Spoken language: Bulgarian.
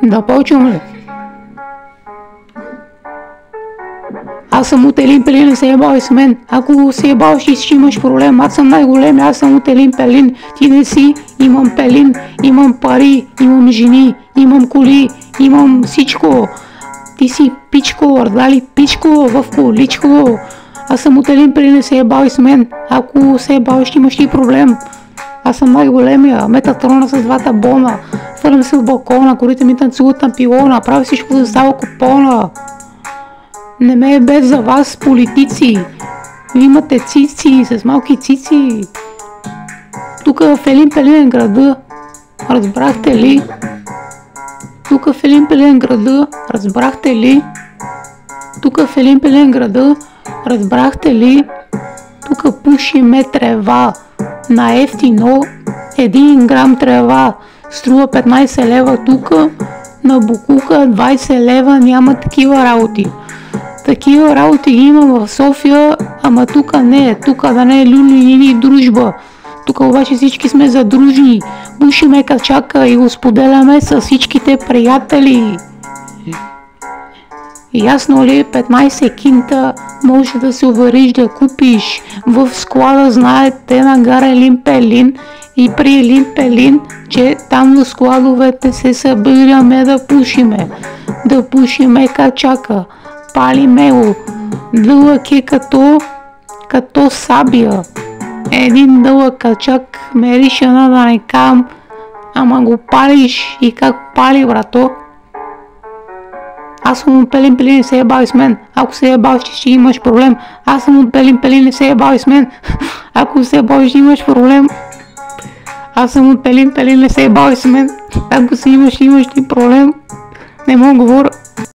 Да почвам ли? Аз съм от Елин Пелин, не се ебавай с мен. Ако се ебаваш и ще имаш проблем. Аз съм най-голем, аз съм от Елин Пелин. Ти не си, имам Пелин, имам пари, имам жени, имам коли, имам всичко. Ти си пичко, дали пичко в количко. Аз съм от Елин Пелин, не се ебавай с мен. Ако се ебаваш, ще имаш и проблем. Аз съм най-големия, Метатрона с двата бона. Фърнем се в балкона, корите ми танцуват на пилона, прави всичко за става купона. Не ме е без за вас, политици. Вие имате цици, с малки цици. Тук в Елин Пелин града, разбрахте ли? Тук в Елин Пелин града, разбрахте ли? Тук в Елин Пелин града, разбрахте ли? Тук пушиме трева, на ефтино 1 грам трева струва 15 лева, тук на букуха 20 лева, няма такива работи. Такива работи ги имам в София, ама тук не, тук да не е люли или дружба. Тук обаче всички сме задружни, бушиме качака и го споделяме с всичките приятели. Ясно ли, 15 кинта може да се увериш да купиш в склада, знаете, на гара Елин Пелин и при Елин Пелин, че там в складовете се събираме да пушиме качака, палиме го, дълъг е като сабия. Един дълъг качак мерише да не кам, ама го палиш и как пали, брато. Аз съм от Пелин Пелин, не се ебави с мен. Ако се ебавиш, ще имаш проблем. Аз съм от Пелин Пелин, не се ебави с мен. Ако се ебавиш, ще имаш проблем. Аз съм от Пелин Пелин, не се ебави с мен. Ако си имаш ти проблем. Не мога да говоря.